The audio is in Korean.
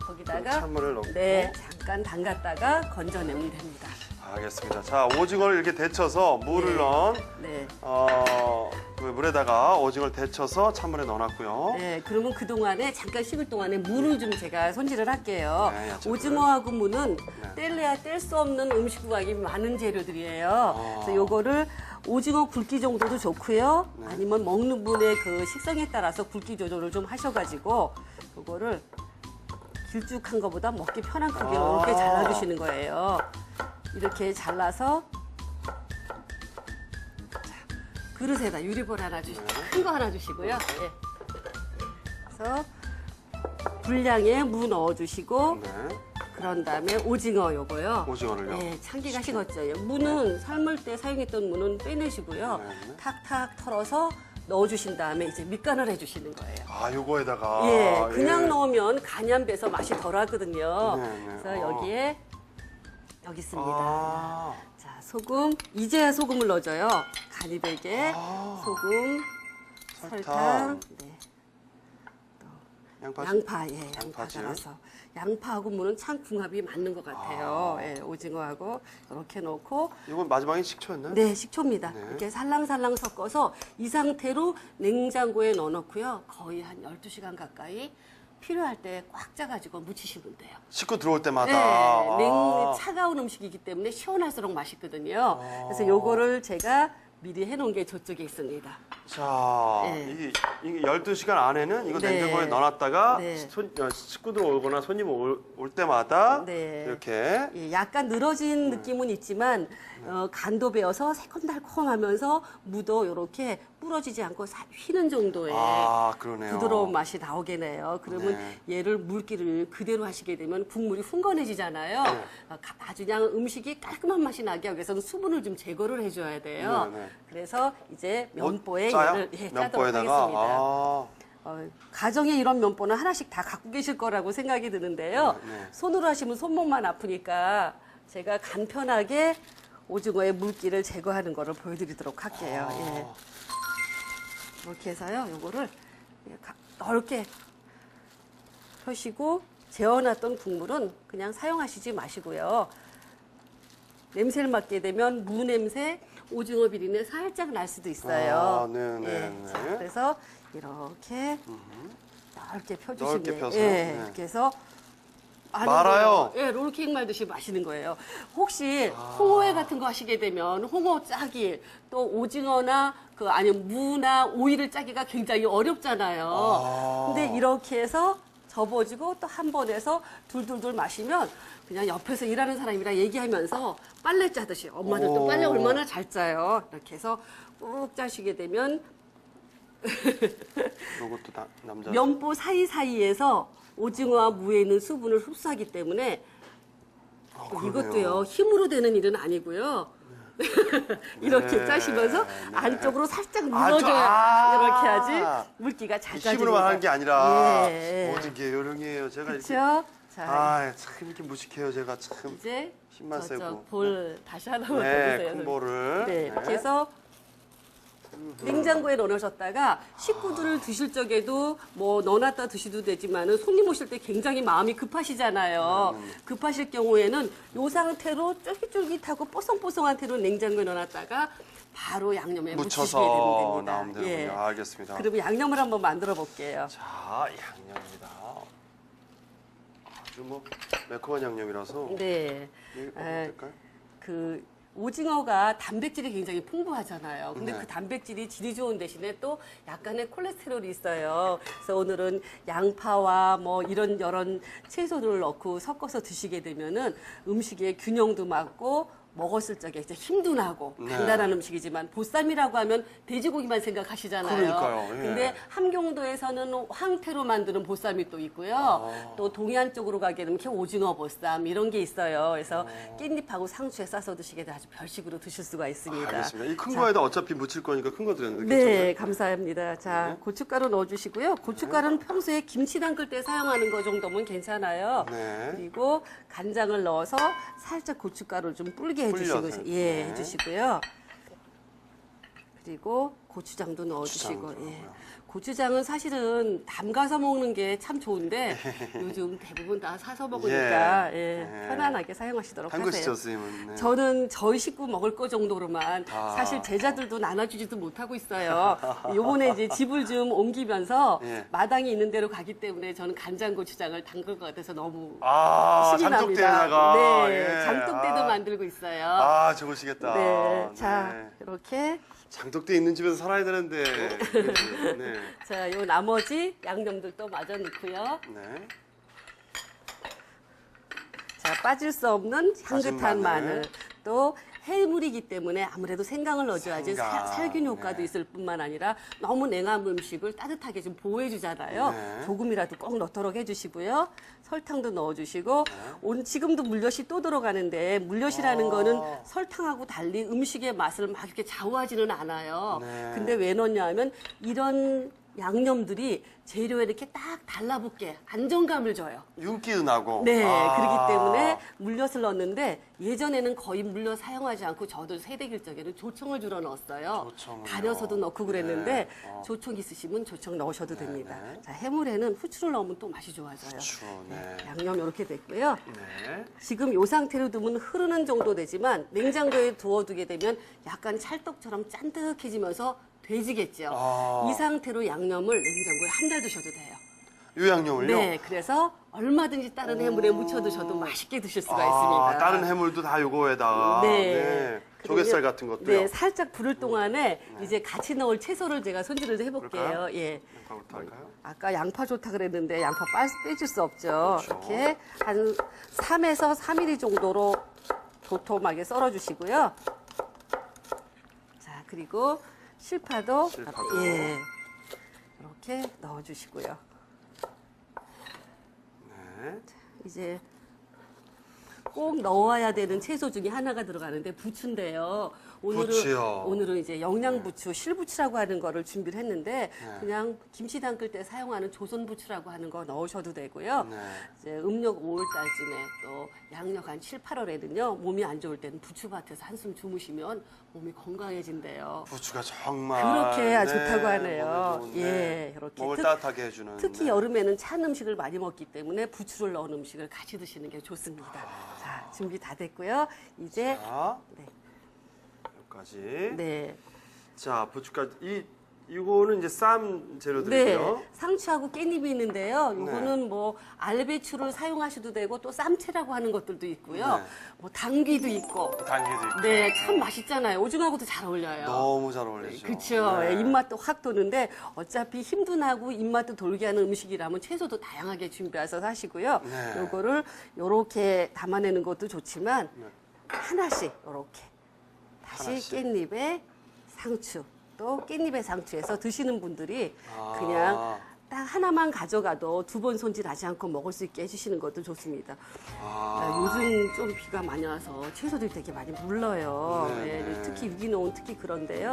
거기다가 찬물을 넣고. 네, 잠깐 담갔다가 건져내면 됩니다. 알겠습니다. 자, 오징어를 이렇게 데쳐서 물을 네. 넣은 네. 그 물에다가 오징어를 데쳐서 찬물에 넣어놨고요. 네, 그러면 그동안에 잠깐 식을 동안에 물을 좀 제가 손질을 할게요. 네, 야채를. 오징어하고 무는 네. 뗄래야 뗄 수 없는 음식 구하기 많은 재료들이에요. 그래서 요거를 오징어 굵기 정도도 좋고요. 네. 아니면 먹는 분의 그 식성에 따라서 굵기 조절을 좀 하셔가지고 요거를 길쭉한 것보다 먹기 편한 크기로 이렇게 잘라주시는 거예요. 이렇게 잘라서 그릇에다 유리볼 하나 주시고 큰 거 하나 주시고요. 네. 그래서 분량의 무 넣어주시고 네. 그런 다음에 오징어 요거요. 오징어를요? 네, 참기가 식었죠. 무는 삶을 때 사용했던 무는 빼내시고요. 네. 탁탁 털어서 넣어주신 다음에 이제 밑간을 해주시는 거예요. 아, 요거에다가. 예, 그냥 예. 넣으면 간이 안 배서 맛이 덜하거든요. 네, 네. 그래서 여기에 여기 있습니다. 아, 자, 소금 이제야 소금을 넣어줘요. 간이 배게 소금, 설탕, 네. 양파. 양파, 예, 양파 양파즙. 갈아서 양파하고 무는 참 궁합이 맞는 것 같아요. 예, 오징어하고 이렇게 넣고 이건 마지막에 식초였나요? 네, 식초입니다. 네. 이렇게 살랑살랑 섞어서 이 상태로 냉장고에 넣어놓고요. 거의 한 12시간 가까이 필요할 때 꽉 짜가지고 무치시면 돼요. 식구 들어올 때마다. 네, 아. 차가운 음식이기 때문에 시원할수록 맛있거든요. 그래서 요거를 제가 미리 해놓은 게 저쪽에 있습니다. 자, 네. 이게 12시간 안에는 이거 네. 냉장고에 넣어놨다가 네. 식구들 오거나 손님 올 때마다 네. 이렇게. 예, 약간 늘어진 느낌은 있지만 간도 배어서 새콤달콤하면서 무도 이렇게 부러지지 않고 휘는 정도의 아, 그러네요. 부드러운 맛이 나오게 돼요. 그러면 네. 얘를 물기를 그대로 하시게 되면 국물이 흥건해지잖아요. 네. 아주 그냥 음식이 깔끔한 맛이 나게 하기 위해서는 수분을 좀 제거를 해줘야 돼요. 네, 네. 그래서 이제 면보에 짜요? 얘를 짜도록 면보에다가. 하겠습니다. 아, 가정에 이런 면보는 하나씩 다 갖고 계실 거라고 생각이 드는데요. 네. 손으로 하시면 손목만 아프니까 제가 간편하게 오징어의 물기를 제거하는 거를 보여드리도록 할게요. 예. 이렇게 해서요, 요거를 넓게 펴시고 재워놨던 국물은 그냥 사용하시지 마시고요. 냄새를 맡게 되면 무 냄새, 오징어 비린내 살짝 날 수도 있어요. 아, 네, 네, 예. 네. 자, 그래서 이렇게 넓게 펴주시면 넓게 펴서, 예, 네. 이렇게 해서 말아요? 예, 롤케이크 말듯이 마시는 거예요. 혹시 홍어회 같은 거 하시게 되면 홍어 짜기 또 오징어나 아니면 무나 오이를 짜기가 굉장히 어렵잖아요. 근데 이렇게 해서 접어지고 또 한 번에서 둘둘둘 마시면 그냥 옆에서 일하는 사람이랑 얘기하면서 빨래 짜듯이 엄마는 또 빨래 얼마나 잘 짜요. 이렇게 해서 꾹 짜시게 되면 이것도 남자. 면보 사이사이에서 오징어와 무에 있는 수분을 흡수하기 때문에 그러네요. 이것도요 힘으로 되는 일은 아니고요. 이렇게 네, 짜시면서 네. 안쪽으로 살짝 눌러줘야 이렇게 하지 물기가 잘 빠집니다. 힘으로만 하는 게 아니라 예. 모든 게 요령이에요. 제가 이렇게. 그렇죠? 자, 아, 참 이렇게 무식해요. 제가 참. 이제 힘만 세고. 저쪽 볼 다시 하나만 더 네, 주세요. 큰 볼을. 네, 이렇게 해서 냉장고에 넣으셨다가 식구들을 드실 적에도 뭐 넣어놨다 드셔도 되지만은 손님 오실 때 굉장히 마음이 급하시잖아요. 급하실 경우에는 이 상태로 쫄깃쫄깃하고 뽀송뽀송한 태로 냉장고에 넣어놨다가 바로 양념에 묻히시게 되면 묻혀서 됩니다. 나오면 되는군요. 알겠습니다. 그러면 양념을 한번 만들어 볼게요. 자, 양념입니다. 아주 뭐 매콤한 양념이라서. 네. 이거 먹어도 될까요? 그 오징어가 단백질이 굉장히 풍부하잖아요. 근데 네. 그 단백질이 질이 좋은 대신에 또 약간의 콜레스테롤이 있어요. 그래서 오늘은 양파와 뭐 이런 여러 채소들을 넣고 섞어서 드시게 되면은 음식의 균형도 맞고 먹었을 적에 이제 힘도 나고 네. 간단한 음식이지만 보쌈이라고 하면 돼지고기만 생각하시잖아요. 그러니까요. 예. 근데 함경도에서는 황태로 만드는 보쌈이 또 있고요. 또 동해안 쪽으로 가게 되면 오징어 보쌈 이런 게 있어요. 그래서 깻잎하고 상추에 싸서 드시게 되면 아주 별식으로 드실 수가 있습니다. 알겠습니다. 이 큰 자, 거에다 어차피 묻힐 거니까 큰 거 드렸는데. 네, 감사합니다. 자, 고춧가루 넣어주시고요. 고춧가루는 평소에 김치 담글 때 사용하는 거 정도면 괜찮아요. 네. 그리고 간장을 넣어서 살짝 고춧가루를 좀 불게 해주시고, 불려서. 예, 네. 해주시고요. 그리고 고추장도 넣어주시고, 고추장도 예. 고추장은 사실은 담가서 먹는 게 참 좋은데 요즘 대부분 다 사서 먹으니까 편안하게 사용하시도록 담그시죠, 하세요. 선생님은. 네. 저는 저희 식구 먹을 거 정도로만 사실 제자들도 나눠주지도 못하고 있어요. 요번에 이제 집을 좀 옮기면서 예. 마당이 있는 대로 가기 때문에 저는 간장고추장을 담글 것 같아서 너무 신이 장독대에다가. 납니다. 네, 예. 장독대도 만들고 있어요. 좋으시겠다. 네, 자 이렇게 장독대 있는 집에서 살아야 되는데. 네. 자, 요 나머지 양념들도 마저 넣고요. 네. 자, 빠질 수 없는 다진 향긋한 마늘. 마늘. 또 해물이기 때문에 아무래도 생강을 넣어줘야지 생강. 살균 효과도 네. 있을 뿐만 아니라 너무 냉한 음식을 따뜻하게 좀 보호해주잖아요. 네. 조금이라도 꼭 넣도록 해주시고요. 설탕도 넣어주시고 지금도 물엿이 또 들어가는데 물엿이라는 거는 설탕하고 달리 음식의 맛을 막 이렇게 좌우하지는 않아요. 네. 근데 왜 넣냐 하면 이런 양념들이 재료에 이렇게 딱 달라붙게 안정감을 줘요. 윤기도 나고. 네, 그렇기 때문에 물엿을 넣었는데 예전에는 거의 물엿 사용하지 않고 저도 세대길적에는 조청을 주러 넣었어요. 조청을요? 달여서도 넣고 그랬는데 네. 조청 있으시면 조청 넣으셔도 됩니다. 네. 자, 해물에는 후추를 넣으면 또 맛이 좋아져요. 후추, 네. 양념 이렇게 됐고요. 네. 지금 이 상태로 두면 흐르는 정도 되지만 냉장고에 두어두게 되면 약간 찰떡처럼 짠득해지면서 돼지겠죠. 이 상태로 양념을 냉장고에 한 달 두셔도 돼요. 요 양념을요? 네, 그래서 얼마든지 다른 해물에 묻혀 드셔도 맛있게 드실 수가 있습니다. 다른 해물도 다 요거에다가. 네. 조갯살 그러면, 같은 것도요. 네, 살짝 부를 동안에 이제 같이 넣을 채소를 제가 손질을 해볼게요. 그럴까요? 예. 양파부터 할까요? 아까 양파 좋다 그랬는데 양파 빼줄 수 없죠. 그렇죠. 이렇게 한 3에서 3mm 정도로 도톰하게 썰어주시고요. 자, 그리고 실파도 예, 이렇게 넣어주시고요. 네. 이제 꼭 넣어야 되는 채소 중에 하나가 들어가는데 부추인데요. 부추요. 오늘은 이제 영양부추, 실부추라고 하는 거를 준비를 했는데 그냥 김치 담글 때 사용하는 조선부추라고 하는 거 넣으셔도 되고요. 네. 이제 음력 5월달쯤에 또 양력 한 7, 8월에는요. 몸이 안 좋을 때는 부추밭에서 한숨 주무시면 몸이 건강해진대요. 부추가 정말 그렇게 해야 좋다고 하네요. 몸에 좋은데 예, 이렇게 몸을 따뜻하게 해주는. 특히 여름에는 찬 음식을 많이 먹기 때문에 부추를 넣은 음식을 같이 드시는 게 좋습니다. 자, 준비 다 됐고요. 이제 자, 네. 여기까지. 네. 자, 부추까지. 이거는 이제 쌈 재료들이고요. 네, 상추하고 깻잎이 있는데요. 이거는 뭐 알배추를 사용하셔도 되고 또 쌈채라고 하는 것들도 있고요. 네. 뭐 당귀도 있고. 당귀도 있고. 네, 참 맛있잖아요. 오징어하고도 잘 어울려요. 너무 잘 어울리죠. 그렇죠. 네. 입맛도 확 도는데 어차피 힘도 나고 입맛도 돌게 하는 음식이라면 채소도 다양하게 준비해서 하시고요. 네. 요거를 요렇게 담아내는 것도 좋지만 네. 하나씩 요렇게 다시 하나씩. 깻잎에 상추 또 깻잎에 상추해서 드시는 분들이 아. 그냥 딱 하나만 가져가도 두 번 손질하지 않고 먹을 수 있게 해주시는 것도 좋습니다. 자, 요즘 좀 비가 많이 와서 채소들이 되게 많이 물러요. 네, 예, 네. 특히 유기농은 특히 그런데요.